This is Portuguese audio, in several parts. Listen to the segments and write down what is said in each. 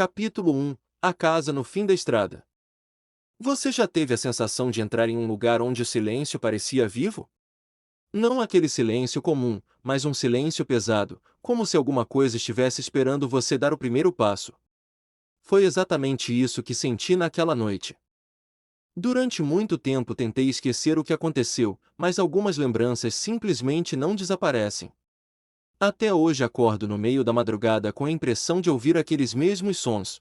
Capítulo 1 A casa no fim da estrada. Você já teve a sensação de entrar em um lugar onde o silêncio parecia vivo? Não aquele silêncio comum, mas um silêncio pesado, como se alguma coisa estivesse esperando você dar o primeiro passo. Foi exatamente isso que senti naquela noite. Durante muito tempo tentei esquecer o que aconteceu, mas algumas lembranças simplesmente não desaparecem. Até hoje acordo no meio da madrugada com a impressão de ouvir aqueles mesmos sons.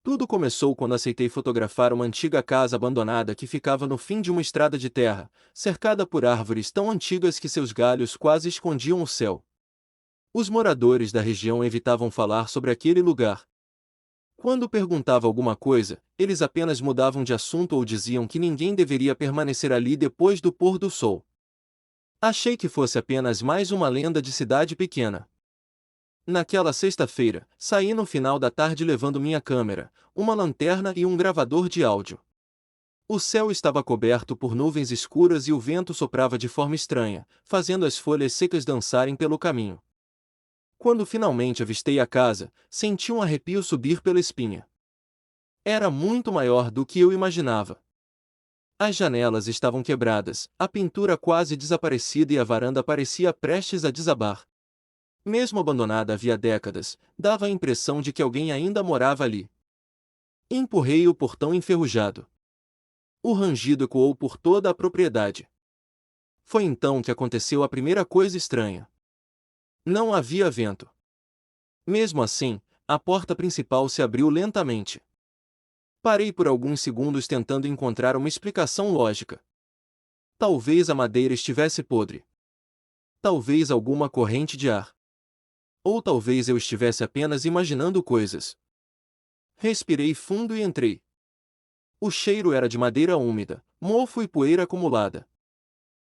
Tudo começou quando aceitei fotografar uma antiga casa abandonada que ficava no fim de uma estrada de terra, cercada por árvores tão antigas que seus galhos quase escondiam o céu. Os moradores da região evitavam falar sobre aquele lugar. Quando perguntava alguma coisa, eles apenas mudavam de assunto ou diziam que ninguém deveria permanecer ali depois do pôr do sol. Achei que fosse apenas mais uma lenda de cidade pequena. Naquela sexta-feira, saí no final da tarde levando minha câmera, uma lanterna e um gravador de áudio. O céu estava coberto por nuvens escuras e o vento soprava de forma estranha, fazendo as folhas secas dançarem pelo caminho. Quando finalmente avistei a casa, senti um arrepio subir pela espinha. Era muito maior do que eu imaginava. As janelas estavam quebradas, a pintura quase desaparecida e a varanda parecia prestes a desabar. Mesmo abandonada havia décadas, dava a impressão de que alguém ainda morava ali. Empurrei o portão enferrujado. O rangido ecoou por toda a propriedade. Foi então que aconteceu a primeira coisa estranha. Não havia vento. Mesmo assim, a porta principal se abriu lentamente. Parei por alguns segundos tentando encontrar uma explicação lógica. Talvez a madeira estivesse podre. Talvez alguma corrente de ar. Ou talvez eu estivesse apenas imaginando coisas. Respirei fundo e entrei. O cheiro era de madeira úmida, mofo e poeira acumulada.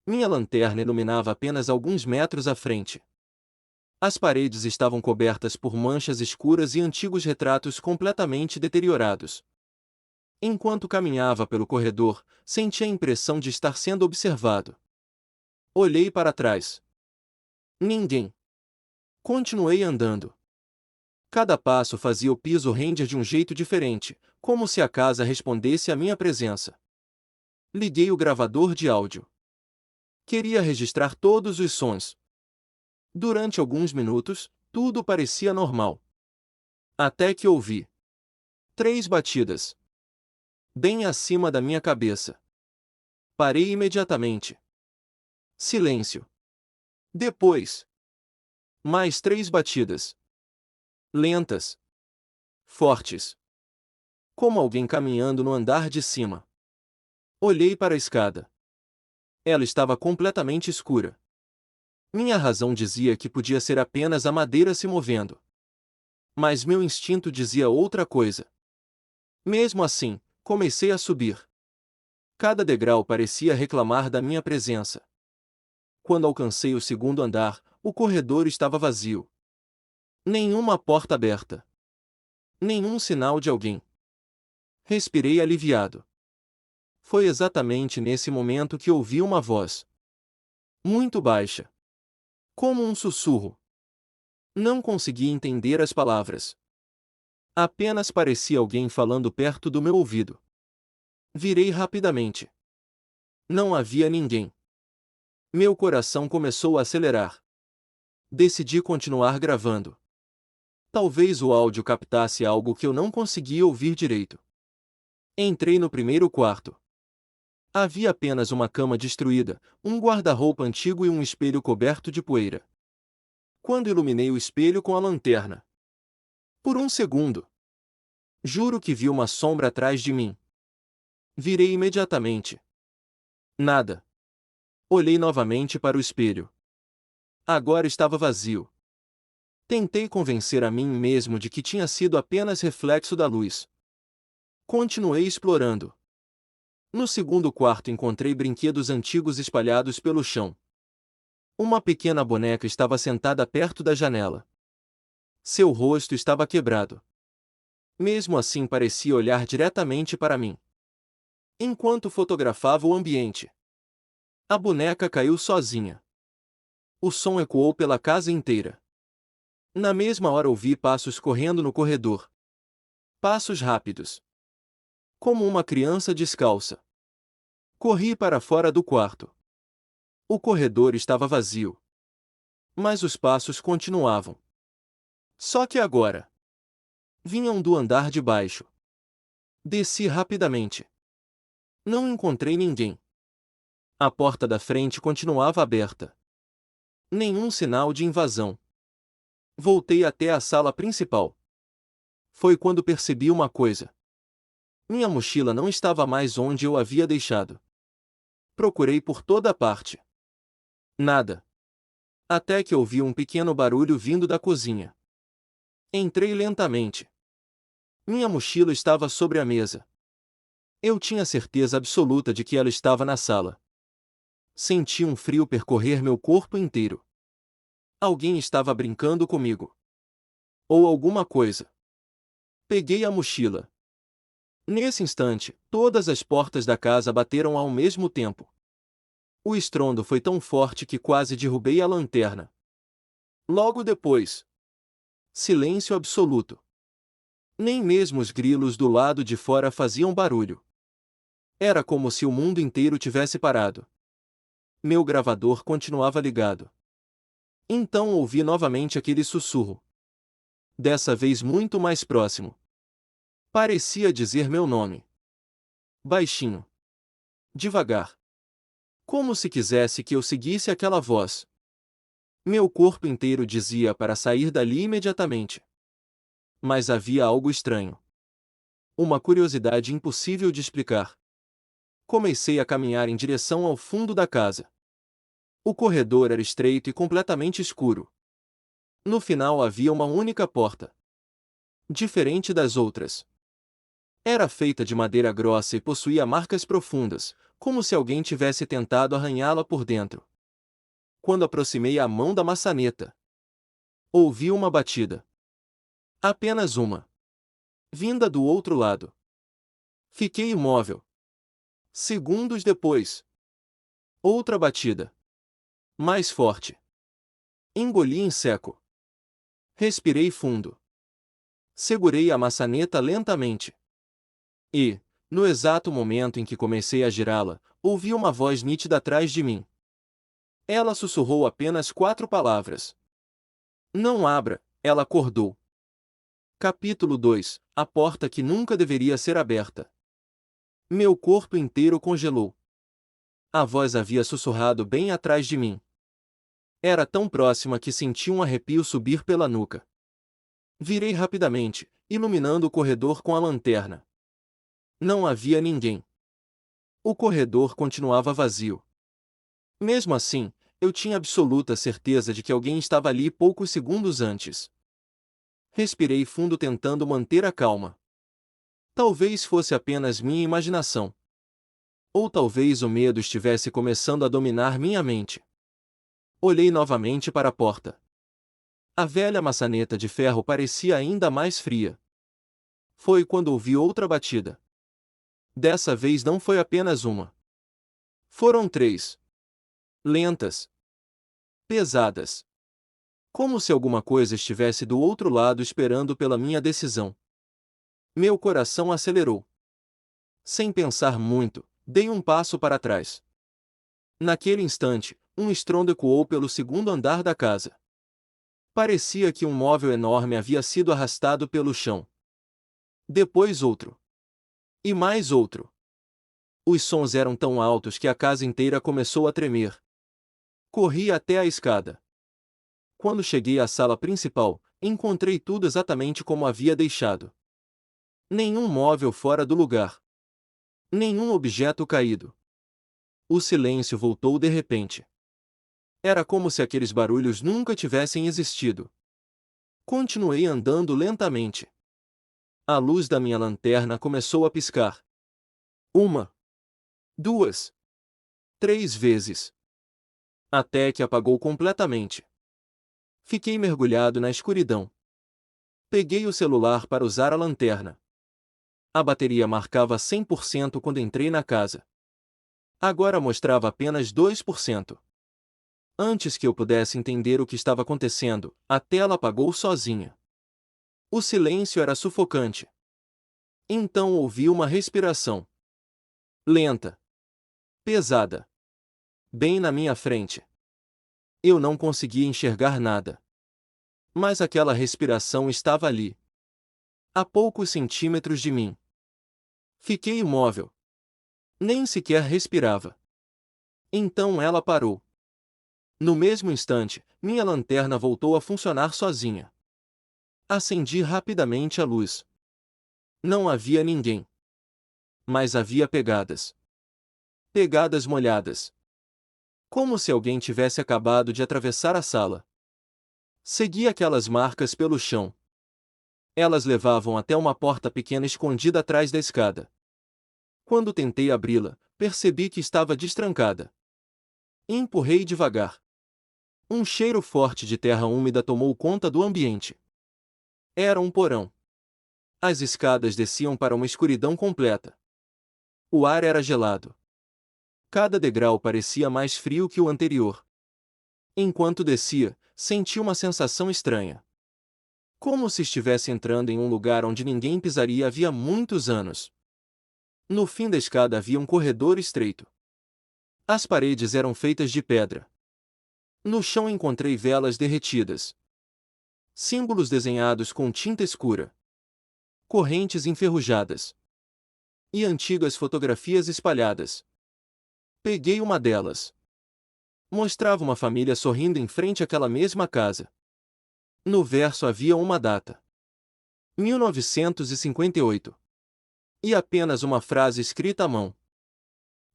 Minha lanterna iluminava apenas alguns metros à frente. As paredes estavam cobertas por manchas escuras e antigos retratos completamente deteriorados. Enquanto caminhava pelo corredor, senti a impressão de estar sendo observado. Olhei para trás. Ninguém. Continuei andando. Cada passo fazia o piso render de um jeito diferente, como se a casa respondesse à minha presença. Liguei o gravador de áudio. Queria registrar todos os sons. Durante alguns minutos, tudo parecia normal. Até que ouvi 3 batidas. Bem acima da minha cabeça. Parei imediatamente. Silêncio. Depois, mais 3 batidas. Lentas. Fortes. Como alguém caminhando no andar de cima. Olhei para a escada. Ela estava completamente escura. Minha razão dizia que podia ser apenas a madeira se movendo. Mas meu instinto dizia outra coisa. Mesmo assim, comecei a subir. Cada degrau parecia reclamar da minha presença. Quando alcancei o segundo andar, o corredor estava vazio. Nenhuma porta aberta. Nenhum sinal de alguém. Respirei aliviado. Foi exatamente nesse momento que ouvi uma voz. Muito baixa. Como um sussurro. Não consegui entender as palavras. Apenas parecia alguém falando perto do meu ouvido. Virei rapidamente. Não havia ninguém. Meu coração começou a acelerar. Decidi continuar gravando. Talvez o áudio captasse algo que eu não conseguia ouvir direito. Entrei no primeiro quarto. Havia apenas uma cama destruída, um guarda-roupa antigo e um espelho coberto de poeira. Quando iluminei o espelho com a lanterna. Por um segundo. Juro que vi uma sombra atrás de mim. Virei imediatamente. Nada. Olhei novamente para o espelho. Agora estava vazio. Tentei convencer a mim mesmo de que tinha sido apenas reflexo da luz. Continuei explorando. No segundo quarto encontrei brinquedos antigos espalhados pelo chão. Uma pequena boneca estava sentada perto da janela. Seu rosto estava quebrado. Mesmo assim parecia olhar diretamente para mim. Enquanto fotografava o ambiente. A boneca caiu sozinha. O som ecoou pela casa inteira. Na mesma hora ouvi passos correndo no corredor. Passos rápidos. Como uma criança descalça. Corri para fora do quarto. O corredor estava vazio. Mas os passos continuavam. Só que agora vinham do andar de baixo. Desci rapidamente. Não encontrei ninguém. A porta da frente continuava aberta. Nenhum sinal de invasão. Voltei até a sala principal. Foi quando percebi uma coisa. Minha mochila não estava mais onde eu havia deixado. Procurei por toda parte. Nada. Até que ouvi um pequeno barulho vindo da cozinha. Entrei lentamente. Minha mochila estava sobre a mesa. Eu tinha certeza absoluta de que ela estava na sala. Senti um frio percorrer meu corpo inteiro. Alguém estava brincando comigo. Ou alguma coisa. Peguei a mochila. Nesse instante, todas as portas da casa bateram ao mesmo tempo. O estrondo foi tão forte que quase derrubei a lanterna. Logo depois, silêncio absoluto. Nem mesmo os grilos do lado de fora faziam barulho. Era como se o mundo inteiro tivesse parado. Meu gravador continuava ligado. Então ouvi novamente aquele sussurro. Dessa vez muito mais próximo. Parecia dizer meu nome. Baixinho. Devagar. Como se quisesse que eu seguisse aquela voz. Meu corpo inteiro dizia para sair dali imediatamente. Mas havia algo estranho. Uma curiosidade impossível de explicar. Comecei a caminhar em direção ao fundo da casa. O corredor era estreito e completamente escuro. No final havia uma única porta. Diferente das outras. Era feita de madeira grossa e possuía marcas profundas, como se alguém tivesse tentado arranhá-la por dentro. Quando aproximei a mão da maçaneta, ouvi uma batida. Apenas uma. Vinda do outro lado. Fiquei imóvel. Segundos depois. Outra batida. Mais forte. Engoli em seco. Respirei fundo. Segurei a maçaneta lentamente. E, no exato momento em que comecei a girá-la, ouvi uma voz nítida atrás de mim. Ela sussurrou apenas 4 palavras. Não abra, ela acordou. Capítulo 2. A porta que nunca deveria ser aberta. Meu corpo inteiro congelou. A voz havia sussurrado bem atrás de mim. Era tão próxima que senti um arrepio subir pela nuca. Virei rapidamente, iluminando o corredor com a lanterna. Não havia ninguém. O corredor continuava vazio. Mesmo assim, eu tinha absoluta certeza de que alguém estava ali poucos segundos antes. Respirei fundo tentando manter a calma. Talvez fosse apenas minha imaginação. Ou talvez o medo estivesse começando a dominar minha mente. Olhei novamente para a porta. A velha maçaneta de ferro parecia ainda mais fria. Foi quando ouvi outra batida. Dessa vez não foi apenas uma. Foram 3. Lentas. Pesadas. Como se alguma coisa estivesse do outro lado esperando pela minha decisão. Meu coração acelerou. Sem pensar muito, dei um passo para trás. Naquele instante, um estrondo ecoou pelo segundo andar da casa. Parecia que um móvel enorme havia sido arrastado pelo chão. Depois outro. E mais outro. Os sons eram tão altos que a casa inteira começou a tremer. Corri até a escada. Quando cheguei à sala principal, encontrei tudo exatamente como havia deixado. Nenhum móvel fora do lugar. Nenhum objeto caído. O silêncio voltou de repente. Era como se aqueles barulhos nunca tivessem existido. Continuei andando lentamente. A luz da minha lanterna começou a piscar. 1, 2, 3 vezes. Até que apagou completamente. Fiquei mergulhado na escuridão. Peguei o celular para usar a lanterna. A bateria marcava 100% quando entrei na casa. Agora mostrava apenas 2%. Antes que eu pudesse entender o que estava acontecendo, a tela apagou sozinha. O silêncio era sufocante. Então ouvi uma respiração. Lenta. Pesada. Bem na minha frente. Eu não conseguia enxergar nada. Mas aquela respiração estava ali. A poucos centímetros de mim. Fiquei imóvel. Nem sequer respirava. Então ela parou. No mesmo instante, minha lanterna voltou a funcionar sozinha. Acendi rapidamente a luz. Não havia ninguém. Mas havia pegadas. Pegadas molhadas. Como se alguém tivesse acabado de atravessar a sala. Segui aquelas marcas pelo chão. Elas levavam até uma porta pequena escondida atrás da escada. Quando tentei abri-la, percebi que estava destrancada. Empurrei devagar. Um cheiro forte de terra úmida tomou conta do ambiente. Era um porão. As escadas desciam para uma escuridão completa. O ar era gelado. Cada degrau parecia mais frio que o anterior. Enquanto descia, senti uma sensação estranha. Como se estivesse entrando em um lugar onde ninguém pisaria havia muitos anos. No fim da escada havia um corredor estreito. As paredes eram feitas de pedra. No chão encontrei velas derretidas. Símbolos desenhados com tinta escura. Correntes enferrujadas. E antigas fotografias espalhadas. Peguei uma delas. Mostrava uma família sorrindo em frente àquela mesma casa. No verso havia uma data. 1958. E apenas uma frase escrita à mão.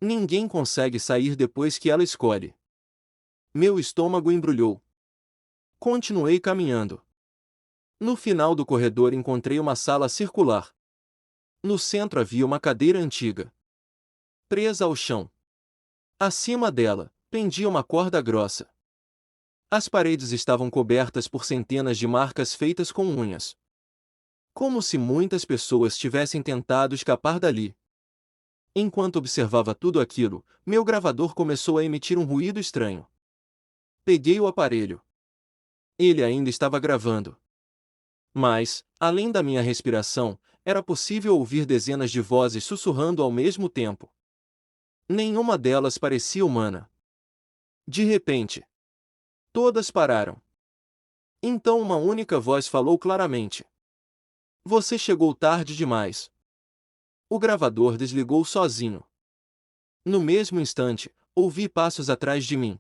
Ninguém consegue sair depois que ela escolhe. Meu estômago embrulhou. Continuei caminhando. No final do corredor encontrei uma sala circular. No centro havia uma cadeira antiga. Presa ao chão. Acima dela, pendia uma corda grossa. As paredes estavam cobertas por centenas de marcas feitas com unhas. Como se muitas pessoas tivessem tentado escapar dali. Enquanto observava tudo aquilo, meu gravador começou a emitir um ruído estranho. Peguei o aparelho. Ele ainda estava gravando. Mas, além da minha respiração, era possível ouvir dezenas de vozes sussurrando ao mesmo tempo. Nenhuma delas parecia humana. De repente, todas pararam. Então uma única voz falou claramente. Você chegou tarde demais. O gravador desligou sozinho. No mesmo instante, ouvi passos atrás de mim.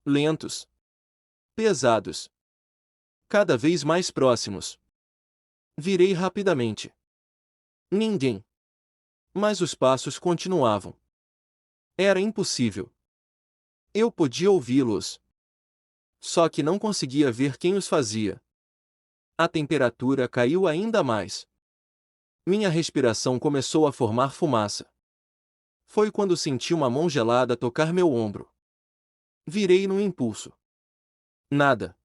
Lentos. Pesados. Cada vez mais próximos. Virei rapidamente. Ninguém. Mas os passos continuavam. Era impossível. Eu podia ouvi-los. Só que não conseguia ver quem os fazia. A temperatura caiu ainda mais. Minha respiração começou a formar fumaça. Foi quando senti uma mão gelada tocar meu ombro. Virei num impulso. Nada.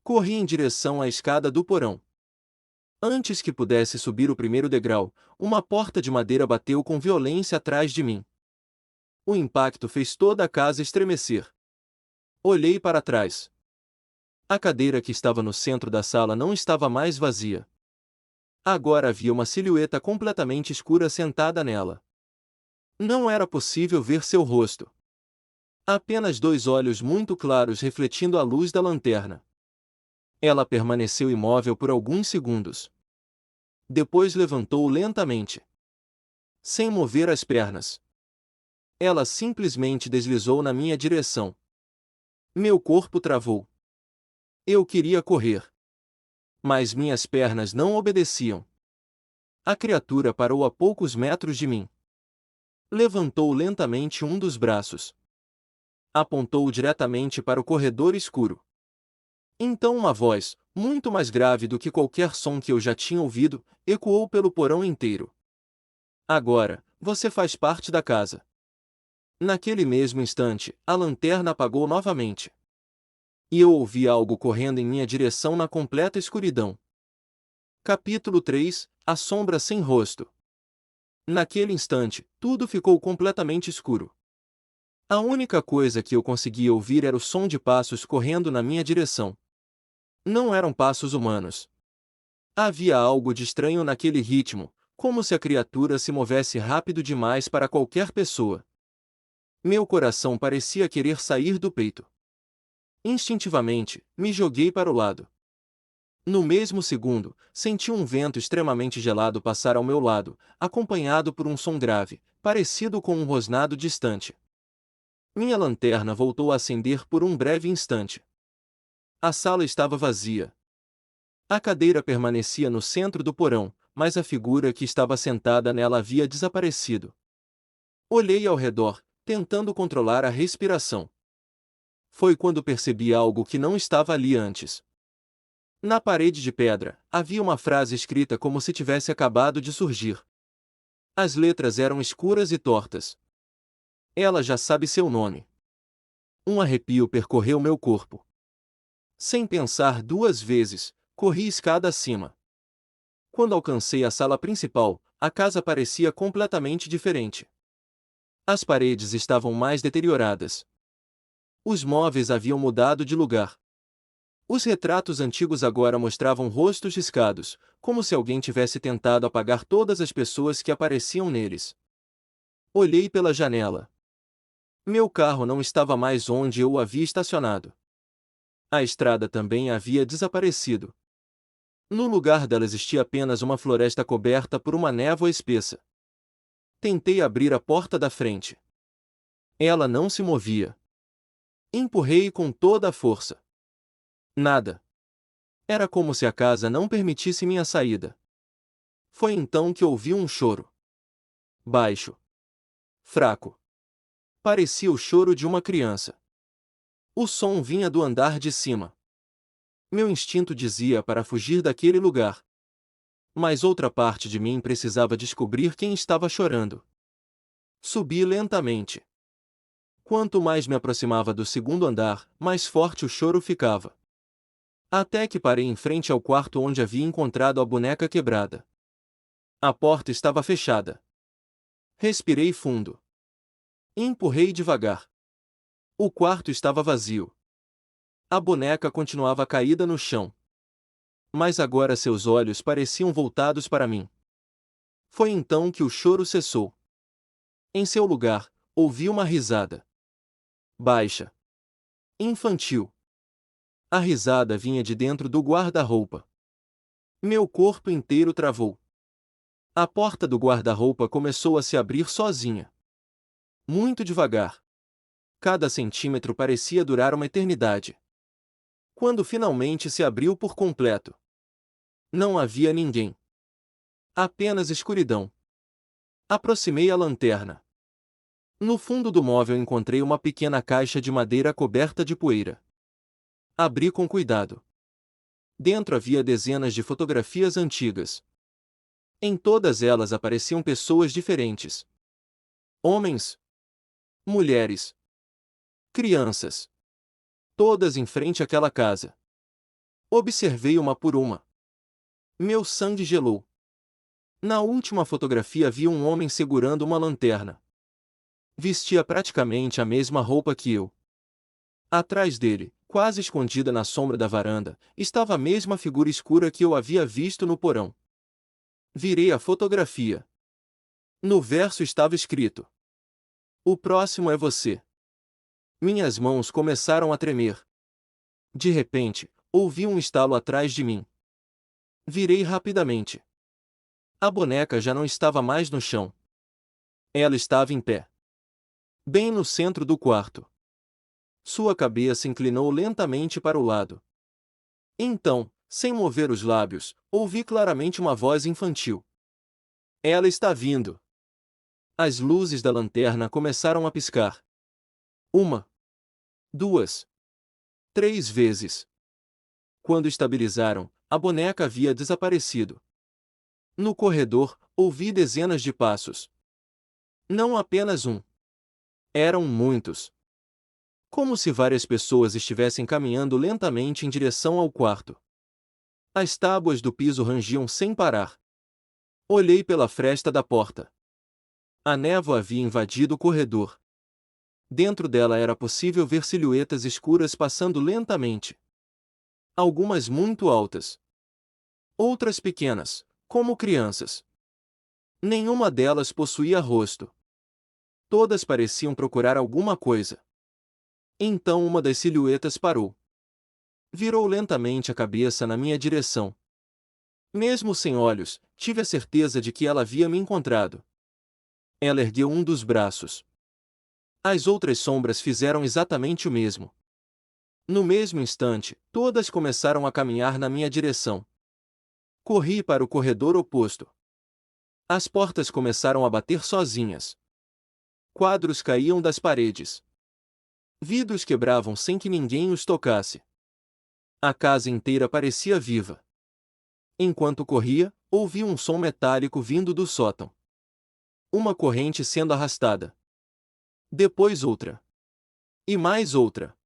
Corri em direção à escada do porão. Antes que pudesse subir o primeiro degrau, uma porta de madeira bateu com violência atrás de mim. O impacto fez toda a casa estremecer. Olhei para trás. A cadeira que estava no centro da sala não estava mais vazia. Agora havia uma silhueta completamente escura sentada nela. Não era possível ver seu rosto. Apenas dois olhos muito claros refletindo a luz da lanterna. Ela permaneceu imóvel por alguns segundos. Depois levantou lentamente. Sem mover as pernas. Ela simplesmente deslizou na minha direção. Meu corpo travou. Eu queria correr. Mas minhas pernas não obedeciam. A criatura parou a poucos metros de mim. Levantou lentamente um dos braços. Apontou diretamente para o corredor escuro. Então uma voz, muito mais grave do que qualquer som que eu já tinha ouvido, ecoou pelo porão inteiro. Agora, você faz parte da casa. Naquele mesmo instante, a lanterna apagou novamente. E eu ouvi algo correndo em minha direção na completa escuridão. Capítulo 3 – A sombra sem rosto. Naquele instante, tudo ficou completamente escuro. A única coisa que eu conseguia ouvir era o som de passos correndo na minha direção. Não eram passos humanos. Havia algo de estranho naquele ritmo, como se a criatura se movesse rápido demais para qualquer pessoa. Meu coração parecia querer sair do peito. Instintivamente, me joguei para o lado. No mesmo segundo, senti um vento extremamente gelado passar ao meu lado, acompanhado por um som grave, parecido com um rosnado distante. Minha lanterna voltou a acender por um breve instante. A sala estava vazia. A cadeira permanecia no centro do porão, mas a figura que estava sentada nela havia desaparecido. Olhei ao redor, tentando controlar a respiração. Foi quando percebi algo que não estava ali antes. Na parede de pedra, havia uma frase escrita como se tivesse acabado de surgir. As letras eram escuras e tortas. Ela já sabe seu nome. Um arrepio percorreu meu corpo. Sem pensar duas vezes, corri escada acima. Quando alcancei a sala principal, a casa parecia completamente diferente. As paredes estavam mais deterioradas. Os móveis haviam mudado de lugar. Os retratos antigos agora mostravam rostos riscados, como se alguém tivesse tentado apagar todas as pessoas que apareciam neles. Olhei pela janela. Meu carro não estava mais onde eu o havia estacionado. A estrada também havia desaparecido. No lugar dela existia apenas uma floresta coberta por uma névoa espessa. Tentei abrir a porta da frente. Ela não se movia. Empurrei com toda a força. Nada. Era como se a casa não permitisse minha saída. Foi então que ouvi um choro. Baixo. Fraco. Parecia o choro de uma criança. O som vinha do andar de cima. Meu instinto dizia para fugir daquele lugar. Mas outra parte de mim precisava descobrir quem estava chorando. Subi lentamente. Quanto mais me aproximava do segundo andar, mais forte o choro ficava. Até que parei em frente ao quarto onde havia encontrado a boneca quebrada. A porta estava fechada. Respirei fundo. Empurrei devagar. O quarto estava vazio. A boneca continuava caída no chão. Mas agora seus olhos pareciam voltados para mim. Foi então que o choro cessou. Em seu lugar, ouvi uma risada. Baixa. Infantil. A risada vinha de dentro do guarda-roupa. Meu corpo inteiro travou. A porta do guarda-roupa começou a se abrir sozinha. Muito devagar. Cada centímetro parecia durar uma eternidade. Quando finalmente se abriu por completo, não havia ninguém. Apenas escuridão. Aproximei a lanterna. No fundo do móvel encontrei uma pequena caixa de madeira coberta de poeira. Abri com cuidado. Dentro havia dezenas de fotografias antigas. Em todas elas apareciam pessoas diferentes. Homens, mulheres, crianças. Todas em frente àquela casa. Observei uma por uma. Meu sangue gelou. Na última fotografia vi um homem segurando uma lanterna. Vestia praticamente a mesma roupa que eu. Atrás dele, quase escondida na sombra da varanda, estava a mesma figura escura que eu havia visto no porão. Virei a fotografia. No verso estava escrito: "O próximo é você." Minhas mãos começaram a tremer. De repente, ouvi um estalo atrás de mim. Virei rapidamente. A boneca já não estava mais no chão. Ela estava em pé. Bem no centro do quarto. Sua cabeça inclinou lentamente para o lado. Então, sem mover os lábios, ouvi claramente uma voz infantil. "Ela está vindo." As luzes da lanterna começaram a piscar. Uma, duas, três vezes. Quando estabilizaram, a boneca havia desaparecido. No corredor, ouvi dezenas de passos. Não apenas um. Eram muitos. Como se várias pessoas estivessem caminhando lentamente em direção ao quarto. As tábuas do piso rangiam sem parar. Olhei pela fresta da porta. A névoa havia invadido o corredor. Dentro dela era possível ver silhuetas escuras passando lentamente. Algumas muito altas. Outras pequenas, como crianças. Nenhuma delas possuía rosto. Todas pareciam procurar alguma coisa. Então uma das silhuetas parou. Virou lentamente a cabeça na minha direção. Mesmo sem olhos, tive a certeza de que ela havia me encontrado. Ela ergueu um dos braços. As outras sombras fizeram exatamente o mesmo. No mesmo instante, todas começaram a caminhar na minha direção. Corri para o corredor oposto. As portas começaram a bater sozinhas. Quadros caíam das paredes. Vidros quebravam sem que ninguém os tocasse. A casa inteira parecia viva. Enquanto corria, ouvi um som metálico vindo do sótão. Uma corrente sendo arrastada. Depois outra. E mais outra.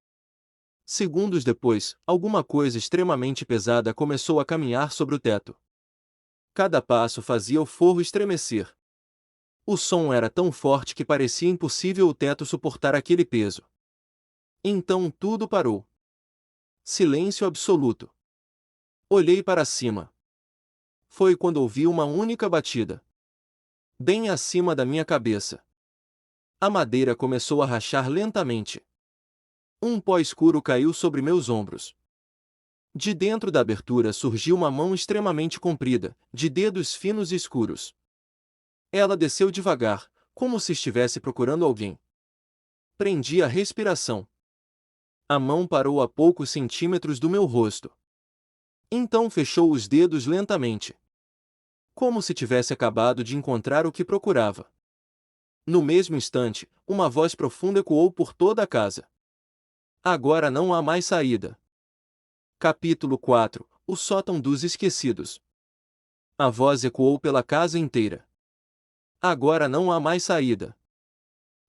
Segundos depois, alguma coisa extremamente pesada começou a caminhar sobre o teto. Cada passo fazia o forro estremecer. O som era tão forte que parecia impossível o teto suportar aquele peso. Então tudo parou. Silêncio absoluto. Olhei para cima. Foi quando ouvi uma única batida. Bem acima da minha cabeça. A madeira começou a rachar lentamente. Um pó escuro caiu sobre meus ombros. De dentro da abertura surgiu uma mão extremamente comprida, de dedos finos e escuros. Ela desceu devagar, como se estivesse procurando alguém. Prendi a respiração. A mão parou a poucos centímetros do meu rosto. Então fechou os dedos lentamente. Como se tivesse acabado de encontrar o que procurava. No mesmo instante, uma voz profunda ecoou por toda a casa. Agora não há mais saída. Capítulo 4 – O sótão dos esquecidos. A voz ecoou pela casa inteira. Agora não há mais saída.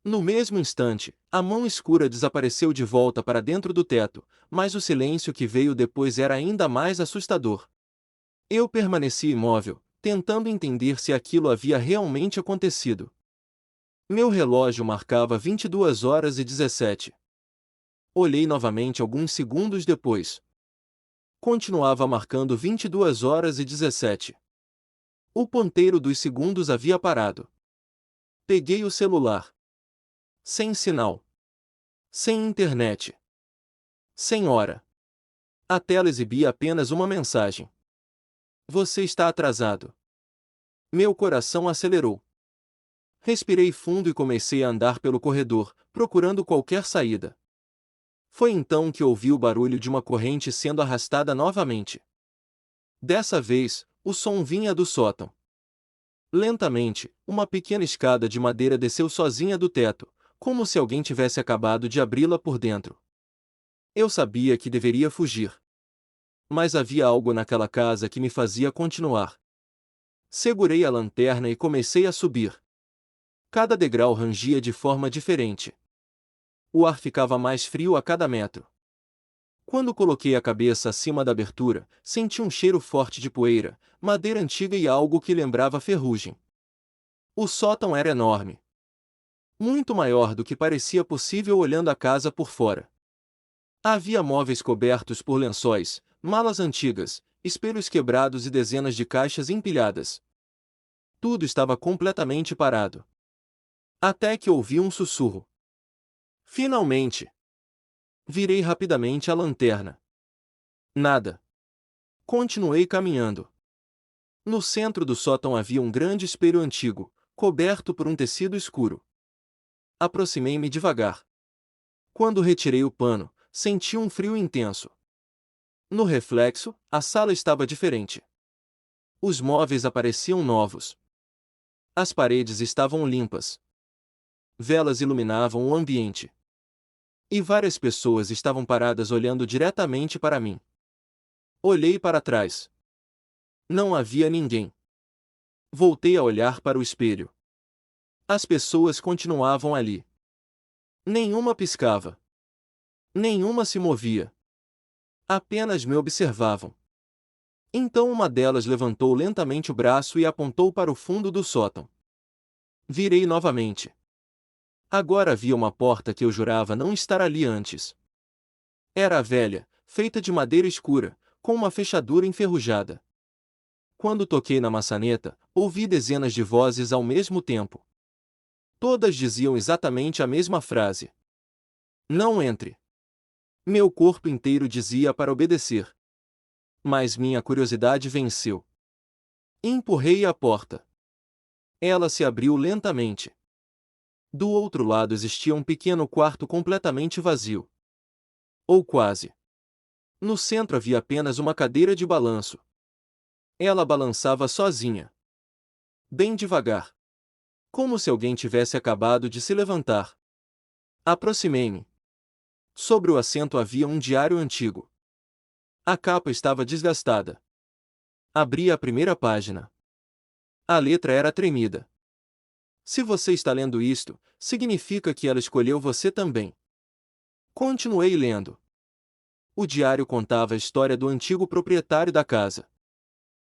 No mesmo instante, a mão escura desapareceu de volta para dentro do teto, mas o silêncio que veio depois era ainda mais assustador. Eu permaneci imóvel, tentando entender se aquilo havia realmente acontecido. Meu relógio marcava 22h17. Olhei novamente alguns segundos depois. Continuava marcando 22h17. O ponteiro dos segundos havia parado. Peguei o celular. Sem sinal. Sem internet. Sem hora. A tela exibia apenas uma mensagem. Você está atrasado. Meu coração acelerou. Respirei fundo e comecei a andar pelo corredor, procurando qualquer saída. Foi então que ouvi o barulho de uma corrente sendo arrastada novamente. Dessa vez, o som vinha do sótão. Lentamente, uma pequena escada de madeira desceu sozinha do teto, como se alguém tivesse acabado de abri-la por dentro. Eu sabia que deveria fugir. Mas havia algo naquela casa que me fazia continuar. Segurei a lanterna e comecei a subir. Cada degrau rangia de forma diferente. O ar ficava mais frio a cada metro. Quando coloquei a cabeça acima da abertura, senti um cheiro forte de poeira, madeira antiga e algo que lembrava ferrugem. O sótão era enorme. Muito maior do que parecia possível olhando a casa por fora. Havia móveis cobertos por lençóis, malas antigas, espelhos quebrados e dezenas de caixas empilhadas. Tudo estava completamente parado. Até que ouvi um sussurro. Finalmente! Virei rapidamente a lanterna. Nada. Continuei caminhando. No centro do sótão havia um grande espelho antigo, coberto por um tecido escuro. Aproximei-me devagar. Quando retirei o pano, senti um frio intenso. No reflexo, a sala estava diferente. Os móveis apareciam novos. As paredes estavam limpas. Velas iluminavam o ambiente. E várias pessoas estavam paradas olhando diretamente para mim. Olhei para trás. Não havia ninguém. Voltei a olhar para o espelho. As pessoas continuavam ali. Nenhuma piscava. Nenhuma se movia. Apenas me observavam. Então uma delas levantou lentamente o braço e apontou para o fundo do sótão. Virei novamente. Agora havia uma porta que eu jurava não estar ali antes. Era velha, feita de madeira escura, com uma fechadura enferrujada. Quando toquei na maçaneta, ouvi dezenas de vozes ao mesmo tempo. Todas diziam exatamente a mesma frase. Não entre. Meu corpo inteiro dizia para obedecer. Mas minha curiosidade venceu. Empurrei a porta. Ela se abriu lentamente. Do outro lado existia um pequeno quarto completamente vazio. Ou quase. No centro havia apenas uma cadeira de balanço. Ela balançava sozinha. Bem devagar. Como se alguém tivesse acabado de se levantar. Aproximei-me. Sobre o assento havia um diário antigo. A capa estava desgastada. Abri a primeira página. A letra era tremida. Se você está lendo isto, significa que ela escolheu você também. Continuei lendo. O diário contava a história do antigo proprietário da casa.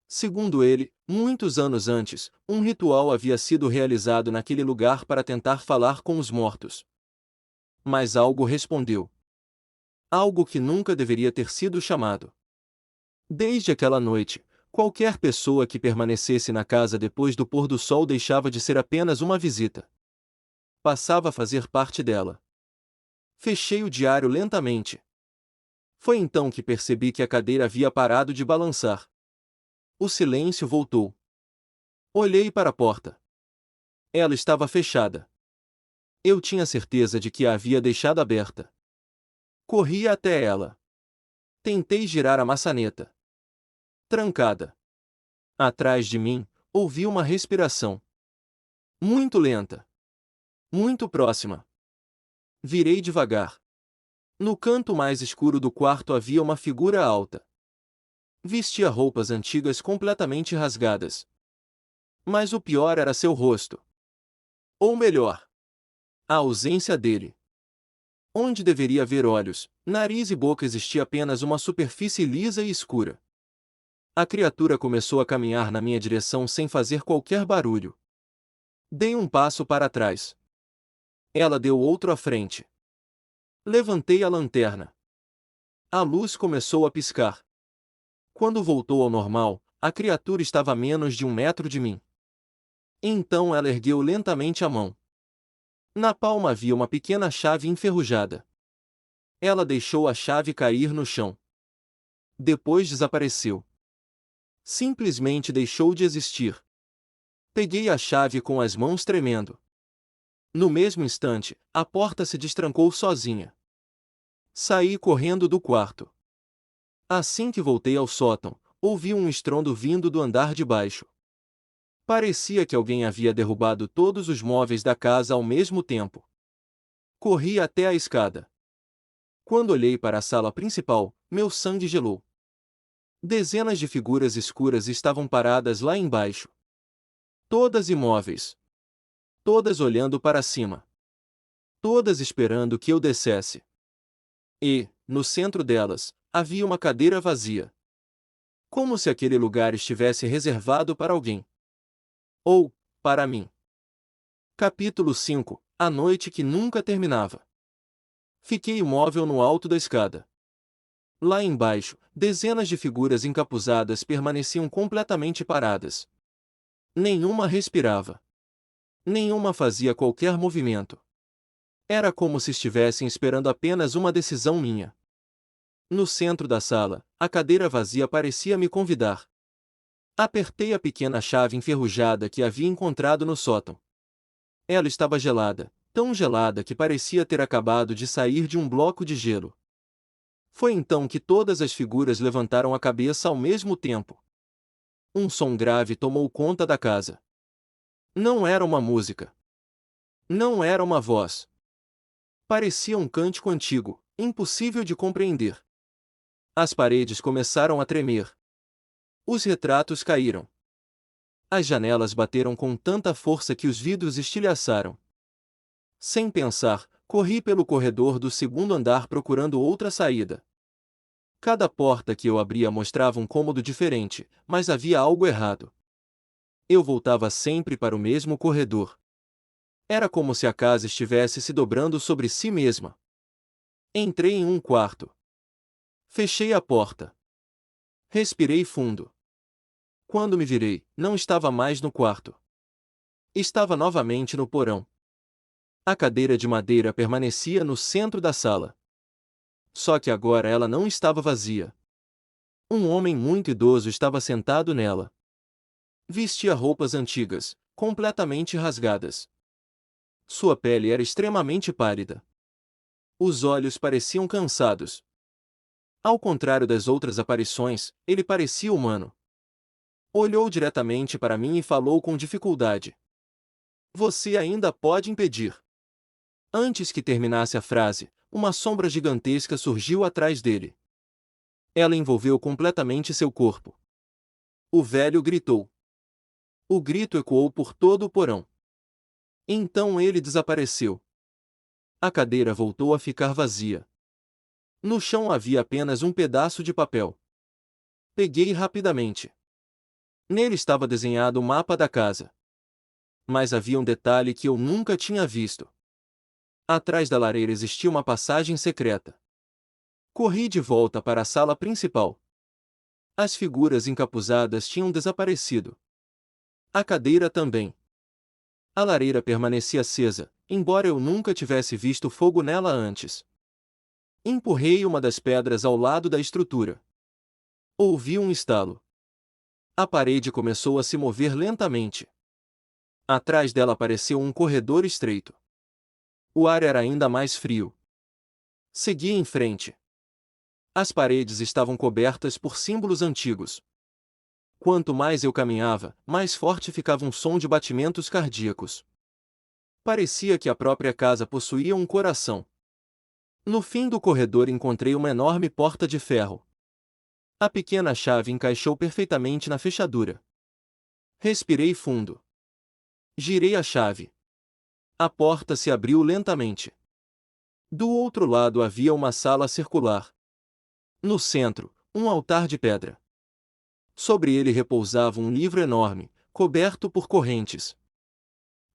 Segundo ele, muitos anos antes, um ritual havia sido realizado naquele lugar para tentar falar com os mortos. Mas algo respondeu. Algo que nunca deveria ter sido chamado. Desde aquela noite, qualquer pessoa que permanecesse na casa depois do pôr do sol deixava de ser apenas uma visita. Passava a fazer parte dela. Fechei o diário lentamente. Foi então que percebi que a cadeira havia parado de balançar. O silêncio voltou. Olhei para a porta. Ela estava fechada. Eu tinha certeza de que a havia deixado aberta. Corri até ela. Tentei girar a maçaneta. Trancada. Atrás de mim, ouvi uma respiração. Muito lenta. Muito próxima. Virei devagar. No canto mais escuro do quarto havia uma figura alta. Vestia roupas antigas completamente rasgadas. Mas o pior era seu rosto. Ou melhor, a ausência dele. Onde deveria haver olhos, nariz e boca existia apenas uma superfície lisa e escura. A criatura começou a caminhar na minha direção sem fazer qualquer barulho. Dei um passo para trás. Ela deu outro à frente. Levantei a lanterna. A luz começou a piscar. Quando voltou ao normal, a criatura estava a menos de 1 metro de mim. Então ela ergueu lentamente a mão. Na palma havia uma pequena chave enferrujada. Ela deixou a chave cair no chão. Depois desapareceu. Simplesmente deixou de existir. Peguei a chave com as mãos tremendo. No mesmo instante, a porta se destrancou sozinha. Saí correndo do quarto. Assim que voltei ao sótão, ouvi um estrondo vindo do andar de baixo. Parecia que alguém havia derrubado todos os móveis da casa ao mesmo tempo. Corri até a escada. Quando olhei para a sala principal, meu sangue gelou. Dezenas de figuras escuras estavam paradas lá embaixo. Todas imóveis. Todas olhando para cima. Todas esperando que eu descesse. E, no centro delas, havia uma cadeira vazia. Como se aquele lugar estivesse reservado para alguém. Ou, para mim. Capítulo 5 – A noite que nunca terminava. Fiquei imóvel no alto da escada. Lá embaixo, dezenas de figuras encapuzadas permaneciam completamente paradas. Nenhuma respirava. Nenhuma fazia qualquer movimento. Era como se estivessem esperando apenas uma decisão minha. No centro da sala, a cadeira vazia parecia me convidar. Apertei a pequena chave enferrujada que havia encontrado no sótão. Ela estava gelada, tão gelada que parecia ter acabado de sair de um bloco de gelo. Foi então que todas as figuras levantaram a cabeça ao mesmo tempo. Um som grave tomou conta da casa. Não era uma música. Não era uma voz. Parecia um cântico antigo, impossível de compreender. As paredes começaram a tremer. Os retratos caíram. As janelas bateram com tanta força que os vidros estilhaçaram. Sem pensar, corri pelo corredor do segundo andar procurando outra saída. Cada porta que eu abria mostrava um cômodo diferente, mas havia algo errado. Eu voltava sempre para o mesmo corredor. Era como se a casa estivesse se dobrando sobre si mesma. Entrei em um quarto. Fechei a porta. Respirei fundo. Quando me virei, não estava mais no quarto. Estava novamente no porão. A cadeira de madeira permanecia no centro da sala. Só que agora ela não estava vazia. Um homem muito idoso estava sentado nela. Vestia roupas antigas, completamente rasgadas. Sua pele era extremamente pálida. Os olhos pareciam cansados. Ao contrário das outras aparições, ele parecia humano. Olhou diretamente para mim e falou com dificuldade. Você ainda pode impedir. Antes que terminasse a frase, uma sombra gigantesca surgiu atrás dele. Ela envolveu completamente seu corpo. O velho gritou. O grito ecoou por todo o porão. Então ele desapareceu. A cadeira voltou a ficar vazia. No chão havia apenas um pedaço de papel. Peguei rapidamente. Nele estava desenhado o mapa da casa. Mas havia um detalhe que eu nunca tinha visto. Atrás da lareira existia uma passagem secreta. Corri de volta para a sala principal. As figuras encapuzadas tinham desaparecido. A cadeira também. A lareira permanecia acesa, embora eu nunca tivesse visto fogo nela antes. Empurrei uma das pedras ao lado da estrutura. Ouvi um estalo. A parede começou a se mover lentamente. Atrás dela apareceu um corredor estreito. O ar era ainda mais frio. Segui em frente. As paredes estavam cobertas por símbolos antigos. Quanto mais eu caminhava, mais forte ficava um som de batimentos cardíacos. Parecia que a própria casa possuía um coração. No fim do corredor encontrei uma enorme porta de ferro. A pequena chave encaixou perfeitamente na fechadura. Respirei fundo. Girei a chave. A porta se abriu lentamente. Do outro lado havia uma sala circular. No centro, um altar de pedra. Sobre ele repousava um livro enorme, coberto por correntes.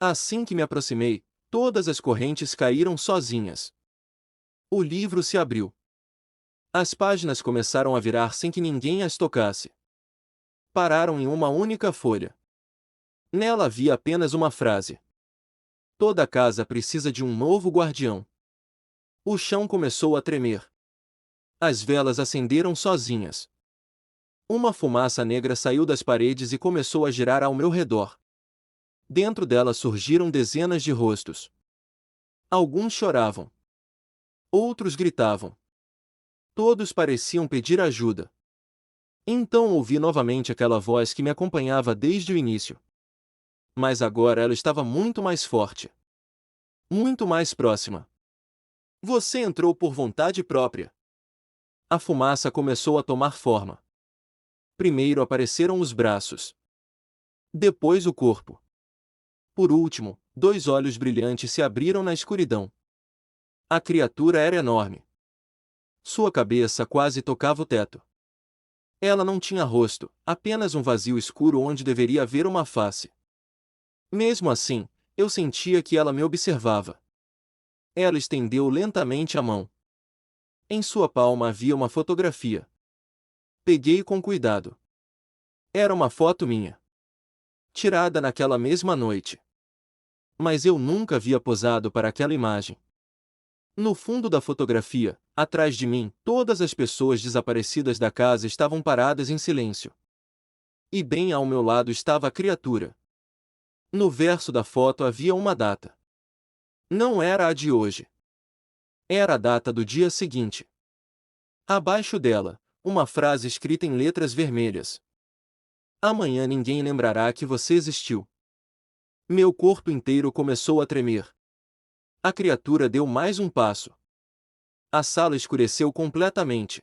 Assim que me aproximei, todas as correntes caíram sozinhas. O livro se abriu. As páginas começaram a virar sem que ninguém as tocasse. Pararam em uma única folha. Nela havia apenas uma frase. Toda casa precisa de um novo guardião. O chão começou a tremer. As velas acenderam sozinhas. Uma fumaça negra saiu das paredes e começou a girar ao meu redor. Dentro dela surgiram dezenas de rostos. Alguns choravam. Outros gritavam. Todos pareciam pedir ajuda. Então ouvi novamente aquela voz que me acompanhava desde o início. Mas agora ela estava muito mais forte. Muito mais próxima. Você entrou por vontade própria. A fumaça começou a tomar forma. Primeiro apareceram os braços. Depois o corpo. Por último, dois olhos brilhantes se abriram na escuridão. A criatura era enorme. Sua cabeça quase tocava o teto. Ela não tinha rosto, apenas um vazio escuro onde deveria haver uma face. Mesmo assim, eu sentia que ela me observava. Ela estendeu lentamente a mão. Em sua palma havia uma fotografia. Peguei com cuidado. Era uma foto minha. Tirada naquela mesma noite. Mas eu nunca havia posado para aquela imagem. No fundo da fotografia, atrás de mim, todas as pessoas desaparecidas da casa estavam paradas em silêncio. E bem ao meu lado estava a criatura. No verso da foto havia uma data. Não era a de hoje. Era a data do dia seguinte. Abaixo dela, uma frase escrita em letras vermelhas. Amanhã ninguém lembrará que você existiu. Meu corpo inteiro começou a tremer. A criatura deu mais um passo. A sala escureceu completamente.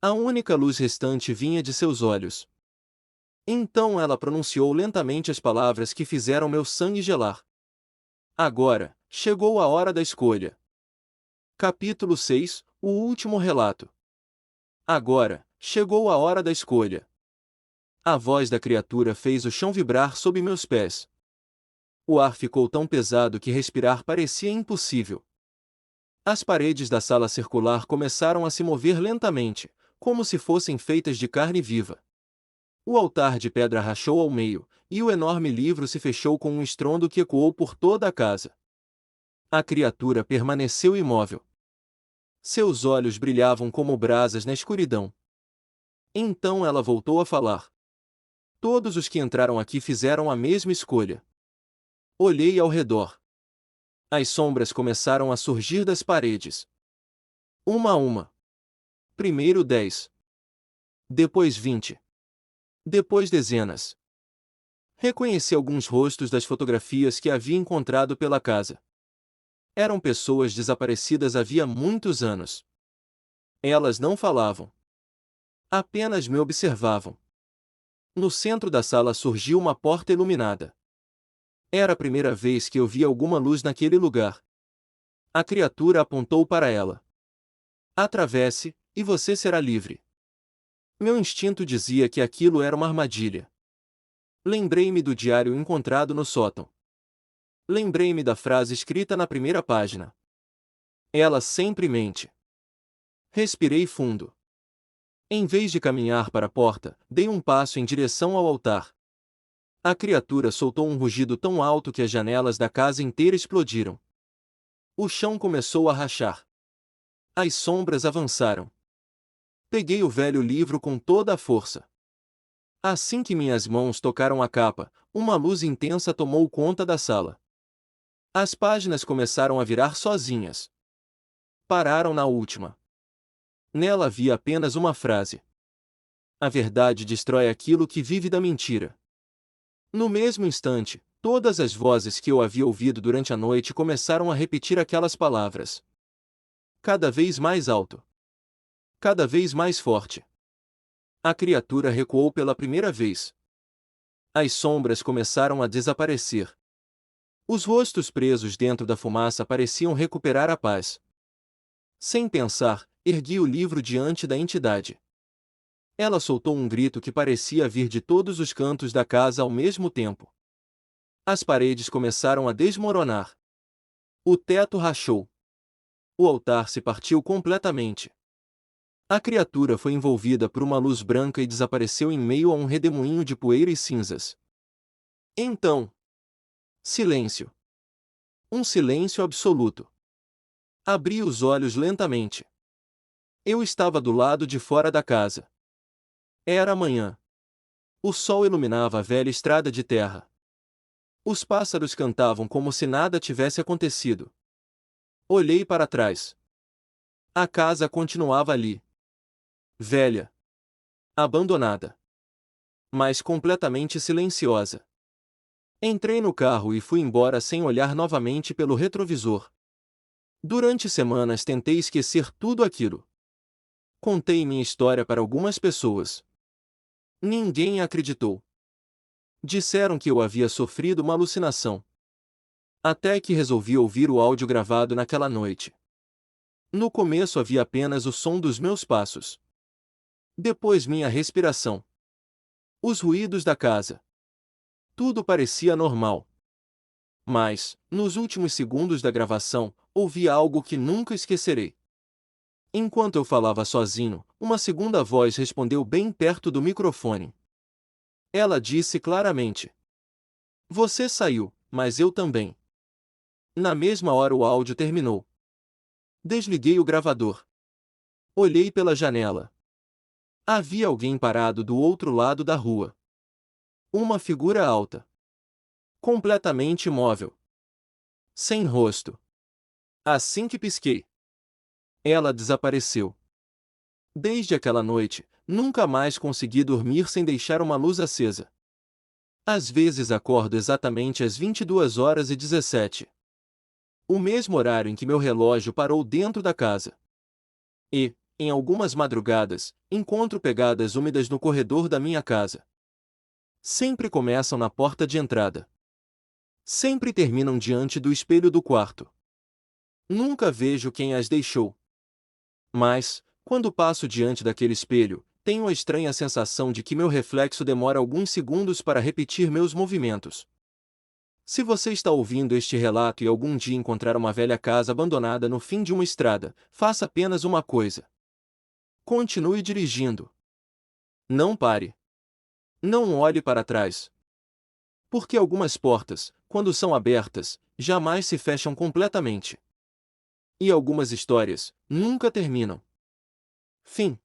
A única luz restante vinha de seus olhos. Então ela pronunciou lentamente as palavras que fizeram meu sangue gelar. Agora, chegou a hora da escolha. Capítulo 6, o último relato. Agora, chegou a hora da escolha. A voz da criatura fez o chão vibrar sob meus pés. O ar ficou tão pesado que respirar parecia impossível. As paredes da sala circular começaram a se mover lentamente, como se fossem feitas de carne viva. O altar de pedra rachou ao meio, e o enorme livro se fechou com um estrondo que ecoou por toda a casa. A criatura permaneceu imóvel. Seus olhos brilhavam como brasas na escuridão. Então ela voltou a falar. Todos os que entraram aqui fizeram a mesma escolha. Olhei ao redor. As sombras começaram a surgir das paredes. Uma a uma. Primeiro 10. Depois 20. Depois dezenas. Reconheci alguns rostos das fotografias que havia encontrado pela casa. Eram pessoas desaparecidas havia muitos anos. Elas não falavam. Apenas me observavam. No centro da sala surgiu uma porta iluminada. Era a primeira vez que eu via alguma luz naquele lugar. A criatura apontou para ela. Atravesse, e você será livre. Meu instinto dizia que aquilo era uma armadilha. Lembrei-me do diário encontrado no sótão. Lembrei-me da frase escrita na primeira página. Ela sempre mente. Respirei fundo. Em vez de caminhar para a porta, dei um passo em direção ao altar. A criatura soltou um rugido tão alto que as janelas da casa inteira explodiram. O chão começou a rachar. As sombras avançaram. Peguei o velho livro com toda a força. Assim que minhas mãos tocaram a capa, uma luz intensa tomou conta da sala. As páginas começaram a virar sozinhas. Pararam na última. Nela havia apenas uma frase. A verdade destrói aquilo que vive da mentira. No mesmo instante, todas as vozes que eu havia ouvido durante a noite começaram a repetir aquelas palavras. Cada vez mais alto. Cada vez mais forte. A criatura recuou pela primeira vez. As sombras começaram a desaparecer. Os rostos presos dentro da fumaça pareciam recuperar a paz. Sem pensar, ergui o livro diante da entidade. Ela soltou um grito que parecia vir de todos os cantos da casa ao mesmo tempo. As paredes começaram a desmoronar. O teto rachou. O altar se partiu completamente. A criatura foi envolvida por uma luz branca e desapareceu em meio a um redemoinho de poeira e cinzas. Então, silêncio. Um silêncio absoluto. Abri os olhos lentamente. Eu estava do lado de fora da casa. Era manhã. O sol iluminava a velha estrada de terra. Os pássaros cantavam como se nada tivesse acontecido. Olhei para trás. A casa continuava ali. Velha. Abandonada. Mas completamente silenciosa. Entrei no carro e fui embora sem olhar novamente pelo retrovisor. Durante semanas tentei esquecer tudo aquilo. Contei minha história para algumas pessoas. Ninguém acreditou. Disseram que eu havia sofrido uma alucinação. Até que resolvi ouvir o áudio gravado naquela noite. No começo havia apenas o som dos meus passos. Depois minha respiração. Os ruídos da casa. Tudo parecia normal. Mas, nos últimos segundos da gravação, ouvi algo que nunca esquecerei. Enquanto eu falava sozinho, uma segunda voz respondeu bem perto do microfone. Ela disse claramente: "Você saiu, mas eu também." Na mesma hora o áudio terminou. Desliguei o gravador. Olhei pela janela. Havia alguém parado do outro lado da rua. Uma figura alta. Completamente imóvel. Sem rosto. Assim que pisquei, ela desapareceu. Desde aquela noite, nunca mais consegui dormir sem deixar uma luz acesa. Às vezes acordo exatamente às 22h17. O mesmo horário em que meu relógio parou dentro da casa. E, em algumas madrugadas, encontro pegadas úmidas no corredor da minha casa. Sempre começam na porta de entrada. Sempre terminam diante do espelho do quarto. Nunca vejo quem as deixou. Mas, quando passo diante daquele espelho, tenho a estranha sensação de que meu reflexo demora alguns segundos para repetir meus movimentos. Se você está ouvindo este relato e algum dia encontrar uma velha casa abandonada no fim de uma estrada, faça apenas uma coisa. Continue dirigindo. Não pare. Não olhe para trás. Porque algumas portas, quando são abertas, jamais se fecham completamente. E algumas histórias nunca terminam. Fim.